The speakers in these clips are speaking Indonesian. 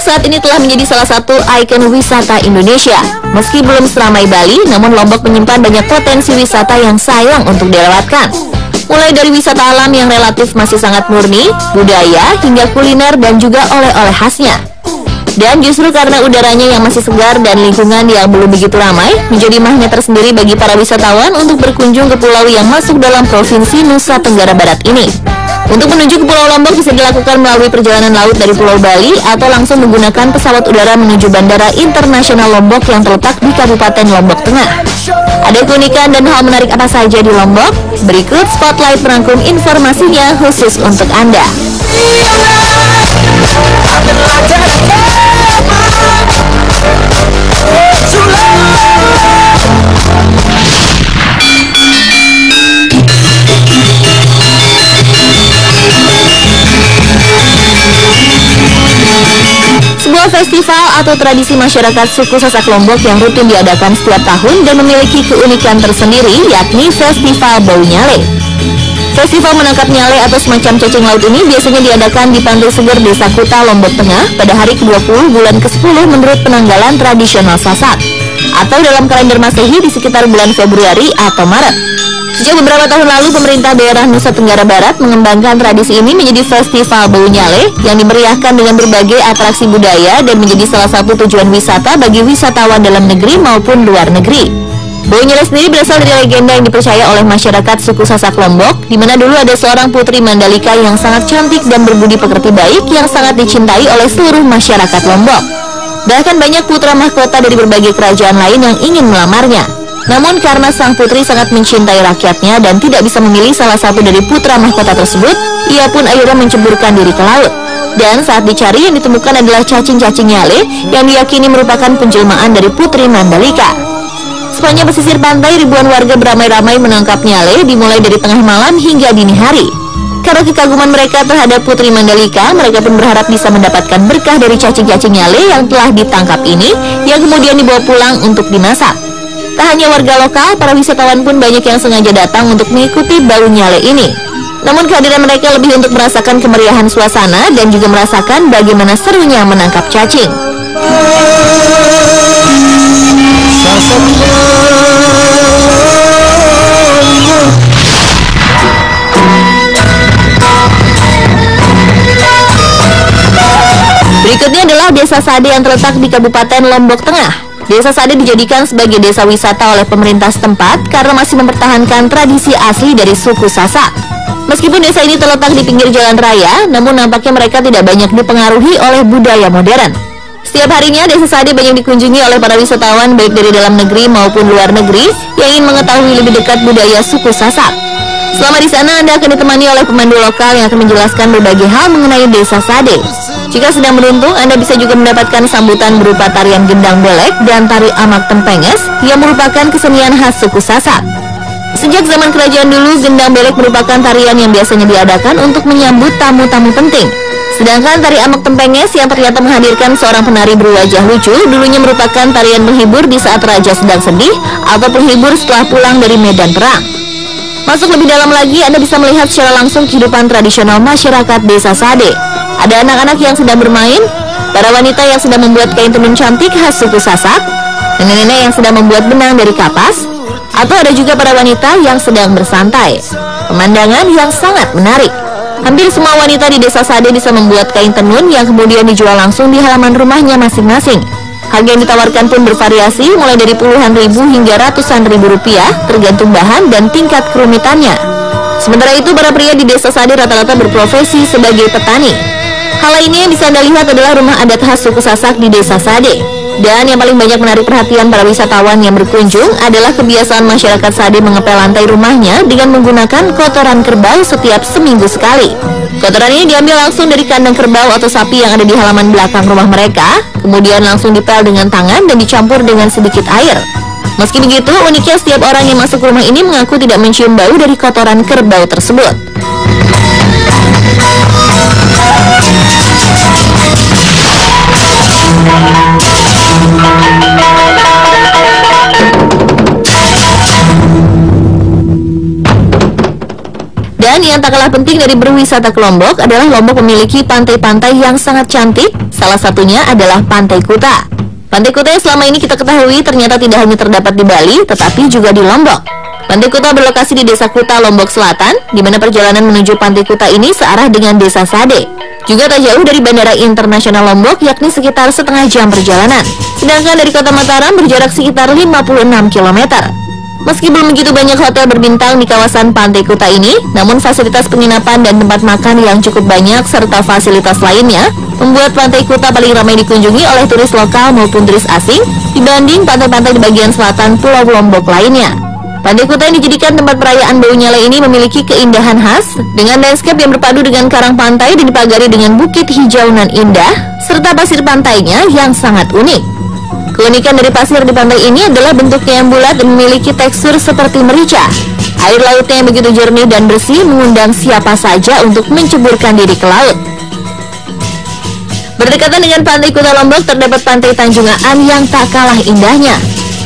saat ini telah menjadi salah satu ikon wisata Indonesia. Meski belum seramai Bali, namun Lombok menyimpan banyak potensi wisata yang sayang untuk dilewatkan. Mulai dari wisata alam yang relatif masih sangat murni, budaya, hingga kuliner dan juga oleh-oleh khasnya. Dan justru karena udaranya yang masih segar dan lingkungan yang belum begitu ramai, menjadi magnet tersendiri bagi para wisatawan untuk berkunjung ke pulau yang masuk dalam Provinsi Nusa Tenggara Barat ini. Untuk menuju ke Pulau Lombok bisa dilakukan melalui perjalanan laut dari Pulau Bali atau langsung menggunakan pesawat udara menuju Bandara Internasional Lombok yang terletak di Kabupaten Lombok Tengah. Ada keunikan dan hal menarik apa saja di Lombok? Berikut Spotlight merangkum informasinya khusus untuk Anda. Sebuah festival atau tradisi masyarakat suku Sasak Lombok yang rutin diadakan setiap tahun dan memiliki keunikan tersendiri, yakni Festival Bau Nyale. Festival menangkap nyale atau semacam cacing laut ini biasanya diadakan di Pantai Seger Desa Kuta, Lombok Tengah pada hari ke-20 bulan ke-10 menurut penanggalan tradisional Sasak, atau dalam kalender Masehi di sekitar bulan Februari atau Maret. Sejak beberapa tahun lalu, pemerintah daerah Nusa Tenggara Barat mengembangkan tradisi ini menjadi Festival Bau Nyale yang dimeriahkan dengan berbagai atraksi budaya dan menjadi salah satu tujuan wisata bagi wisatawan dalam negeri maupun luar negeri. Bau Nyale sendiri berasal dari legenda yang dipercaya oleh masyarakat suku Sasak Lombok, di mana dulu ada seorang putri Mandalika yang sangat cantik dan berbudi pekerti baik yang sangat dicintai oleh seluruh masyarakat Lombok. Bahkan banyak putra mahkota dari berbagai kerajaan lain yang ingin melamarnya. Namun karena sang putri sangat mencintai rakyatnya dan tidak bisa memilih salah satu dari putra mahkota tersebut, ia pun akhirnya menceburkan diri ke laut. Dan saat dicari, yang ditemukan adalah cacing-cacing nyale yang diyakini merupakan penjelmaan dari putri Mandalika. Sepanjang pesisir pantai, ribuan warga beramai-ramai menangkap nyale dimulai dari tengah malam hingga dini hari. Karena kekaguman mereka terhadap putri Mandalika, mereka pun berharap bisa mendapatkan berkah dari cacing-cacing nyale yang telah ditangkap ini, yang kemudian dibawa pulang untuk dimasak. Tak hanya warga lokal, para wisatawan pun banyak yang sengaja datang untuk mengikuti bau nyale ini. Namun kehadiran mereka lebih untuk merasakan kemeriahan suasana dan juga merasakan bagaimana serunya menangkap cacing. Berikutnya adalah Desa Sade yang terletak di Kabupaten Lombok Tengah. Desa Sade dijadikan sebagai desa wisata oleh pemerintah setempat karena masih mempertahankan tradisi asli dari suku Sasak. Meskipun desa ini terletak di pinggir jalan raya, namun nampaknya mereka tidak banyak dipengaruhi oleh budaya modern. Setiap harinya Desa Sade banyak dikunjungi oleh para wisatawan baik dari dalam negeri maupun luar negeri yang ingin mengetahui lebih dekat budaya suku Sasak. Selama di sana Anda akan ditemani oleh pemandu lokal yang akan menjelaskan berbagai hal mengenai Desa Sade. Jika sedang beruntung, Anda bisa juga mendapatkan sambutan berupa tarian gendang belek dan tari amak tempenges yang merupakan kesenian khas suku Sasak. Sejak zaman kerajaan dulu, gendang belek merupakan tarian yang biasanya diadakan untuk menyambut tamu-tamu penting. Sedangkan tari amak tempenges yang ternyata menghadirkan seorang penari berwajah lucu, dulunya merupakan tarian menghibur di saat raja sedang sedih atau penghibur setelah pulang dari medan perang. Masuk lebih dalam lagi, Anda bisa melihat secara langsung kehidupan tradisional masyarakat Desa Sade. Ada anak-anak yang sedang bermain, para wanita yang sedang membuat kain tenun cantik khas suku Sasak, nenek-nenek yang sedang membuat benang dari kapas, atau ada juga para wanita yang sedang bersantai. Pemandangan yang sangat menarik. Hampir semua wanita di Desa Sade bisa membuat kain tenun yang kemudian dijual langsung di halaman rumahnya masing-masing. Harga yang ditawarkan pun bervariasi mulai dari puluhan ribu hingga ratusan ribu rupiah, tergantung bahan dan tingkat kerumitannya. Sementara itu, para pria di Desa Sade rata-rata berprofesi sebagai petani. Hal ini yang bisa Anda lihat adalah rumah adat khas suku Sasak di Desa Sade. Dan yang paling banyak menarik perhatian para wisatawan yang berkunjung adalah kebiasaan masyarakat Sade mengepel lantai rumahnya dengan menggunakan kotoran kerbau setiap seminggu sekali. Kotoran ini diambil langsung dari kandang kerbau atau sapi yang ada di halaman belakang rumah mereka, kemudian langsung dipel dengan tangan dan dicampur dengan sedikit air. Meski begitu, uniknya setiap orang yang masuk rumah ini mengaku tidak mencium bau dari kotoran kerbau tersebut. Dan yang tak kalah penting dari berwisata ke Lombok adalah Lombok memiliki pantai-pantai yang sangat cantik, salah satunya adalah Pantai Kuta. Pantai Kuta yang selama ini kita ketahui ternyata tidak hanya terdapat di Bali, tetapi juga di Lombok. Pantai Kuta berlokasi di Desa Kuta, Lombok Selatan, di mana perjalanan menuju Pantai Kuta ini searah dengan Desa Sade. Juga tak jauh dari Bandara Internasional Lombok, yakni sekitar setengah jam perjalanan. Sedangkan dari Kota Mataram berjarak sekitar 56 km. Meski belum begitu banyak hotel berbintang di kawasan Pantai Kuta ini, namun fasilitas penginapan dan tempat makan yang cukup banyak serta fasilitas lainnya membuat Pantai Kuta paling ramai dikunjungi oleh turis lokal maupun turis asing dibanding pantai-pantai di bagian selatan Pulau Lombok lainnya. Pantai Kuta yang dijadikan tempat perayaan Bau Nyale ini memiliki keindahan khas dengan landscape yang berpadu dengan karang pantai dan dipagari dengan bukit hijau nan indah serta pasir pantainya yang sangat unik. Keunikan dari pasir di pantai ini adalah bentuknya yang bulat dan memiliki tekstur seperti merica. Air lautnya yang begitu jernih dan bersih mengundang siapa saja untuk menceburkan diri ke laut. Berdekatan dengan Pantai Kuta Lombok terdapat Pantai Tanjungaan yang tak kalah indahnya.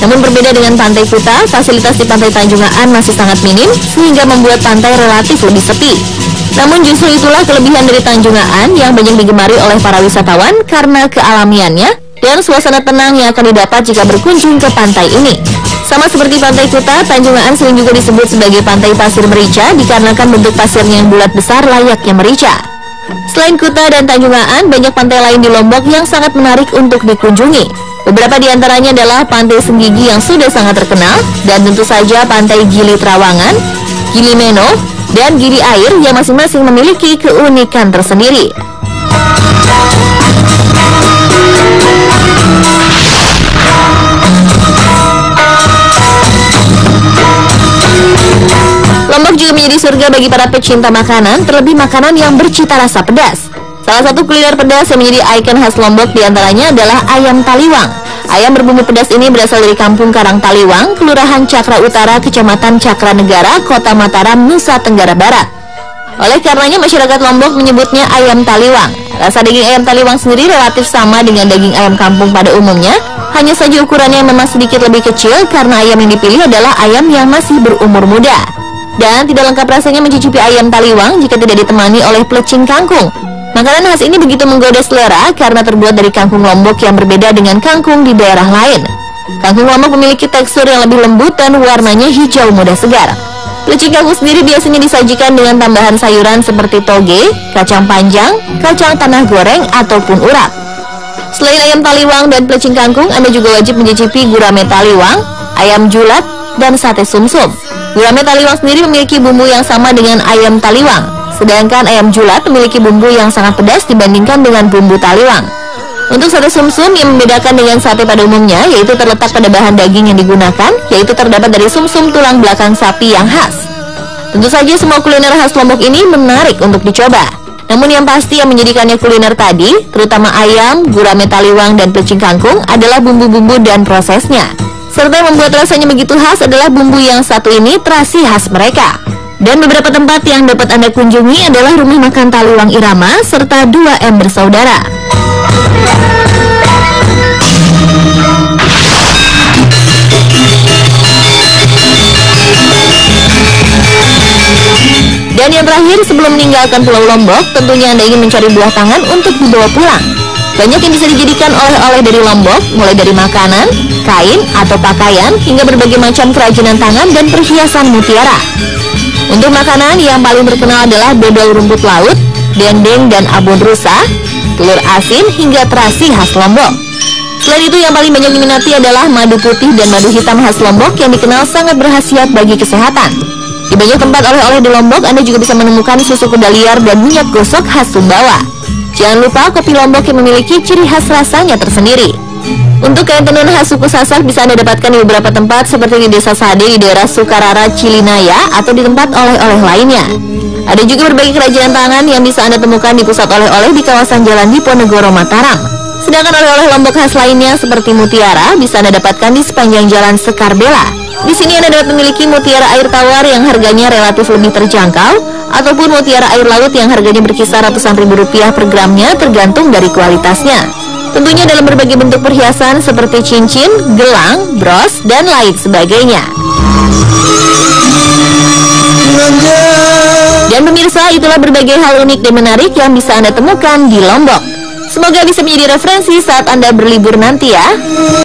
Namun berbeda dengan Pantai Kuta, fasilitas di Pantai Tanjungaan masih sangat minim sehingga membuat pantai relatif lebih sepi. Namun justru itulah kelebihan dari Tanjungaan yang banyak digemari oleh para wisatawan karena kealamiannya dan suasana tenang yang akan didapat jika berkunjung ke pantai ini. Sama seperti Pantai Kuta, Tanjungaan sering juga disebut sebagai Pantai Pasir Merica dikarenakan bentuk pasirnya yang bulat besar layaknya merica. Selain Kuta dan Tanjungaan, banyak pantai lain di Lombok yang sangat menarik untuk dikunjungi. Beberapa di antaranya adalah Pantai Senggigi yang sudah sangat terkenal, dan tentu saja Pantai Gili Trawangan, Gili Meno, dan Gili Air yang masing-masing memiliki keunikan tersendiri. Lombok juga menjadi surga bagi para pecinta makanan, terlebih makanan yang bercita rasa pedas. Salah satu kuliner pedas yang menjadi ikon khas Lombok diantaranya adalah ayam taliwang. Ayam berbumbu pedas ini berasal dari Kampung Karang Taliwang, Kelurahan Cakra Utara, Kecamatan Cakra Negara, Kota Mataram, Nusa Tenggara Barat. Oleh karenanya masyarakat Lombok menyebutnya ayam taliwang. Rasa daging ayam taliwang sendiri relatif sama dengan daging ayam kampung pada umumnya, hanya saja ukurannya memang sedikit lebih kecil karena ayam yang dipilih adalah ayam yang masih berumur muda. Dan tidak lengkap rasanya mencicipi ayam taliwang jika tidak ditemani oleh plecing kangkung. Makanan khas ini begitu menggoda selera karena terbuat dari kangkung Lombok yang berbeda dengan kangkung di daerah lain. Kangkung Lombok memiliki tekstur yang lebih lembut dan warnanya hijau muda segar. Plecing kangkung sendiri biasanya disajikan dengan tambahan sayuran seperti toge, kacang panjang, kacang tanah goreng, ataupun urap. Selain ayam taliwang dan plecing kangkung, Anda juga wajib mencicipi gurame taliwang, ayam julat, dan sate sumsum. Gurame taliwang sendiri memiliki bumbu yang sama dengan ayam taliwang, sedangkan ayam julat memiliki bumbu yang sangat pedas dibandingkan dengan bumbu taliwang. Untuk sate sumsum yang membedakan dengan sate pada umumnya, yaitu terletak pada bahan daging yang digunakan, yaitu terdapat dari sumsum tulang belakang sapi yang khas. Tentu saja semua kuliner khas Lombok ini menarik untuk dicoba. Namun yang pasti yang menjadikannya kuliner tadi, terutama ayam, gurame taliwang, dan plecing kangkung adalah bumbu-bumbu dan prosesnya. Serta yang membuat rasanya begitu khas adalah bumbu yang satu ini terasi khas mereka. Dan beberapa tempat yang dapat Anda kunjungi adalah Rumah Makan Taliwang Irama serta 2M Bersaudara. Dan yang terakhir, sebelum meninggalkan Pulau Lombok, tentunya Anda ingin mencari buah tangan untuk dibawa pulang. Banyak yang bisa dijadikan oleh-oleh dari Lombok, mulai dari makanan, kain, atau pakaian, hingga berbagai macam kerajinan tangan dan perhiasan mutiara. Untuk makanan, yang paling terkenal adalah dodol rumput laut, dendeng dan abon rusa, telur asin, hingga terasi khas Lombok. Selain itu, yang paling banyak diminati adalah madu putih dan madu hitam khas Lombok yang dikenal sangat berkhasiat bagi kesehatan. Di banyak tempat oleh-oleh di Lombok, Anda juga bisa menemukan susu kuda liar dan minyak gosok khas Sumbawa. Jangan lupa kopi Lombok yang memiliki ciri khas rasanya tersendiri. Untuk kain tenun khas suku Sasak bisa Anda dapatkan di beberapa tempat seperti di Desa Sade di daerah Sukarara, Cilinaya, atau di tempat oleh-oleh lainnya. Ada juga berbagai kerajinan tangan yang bisa Anda temukan di pusat oleh-oleh di kawasan Jalan Diponegoro, Mataram. Sedangkan oleh-oleh Lombok khas lainnya seperti mutiara bisa Anda dapatkan di sepanjang Jalan Sekar Bela. Di sini Anda dapat memiliki mutiara air tawar yang harganya relatif lebih terjangkau, ataupun mutiara air laut yang harganya berkisar ratusan ribu rupiah per gramnya tergantung dari kualitasnya. Tentunya dalam berbagai bentuk perhiasan seperti cincin, gelang, bros, dan lain sebagainya. Dan pemirsa, itulah berbagai hal unik dan menarik yang bisa Anda temukan di Lombok. Semoga bisa menjadi referensi saat Anda berlibur nanti ya.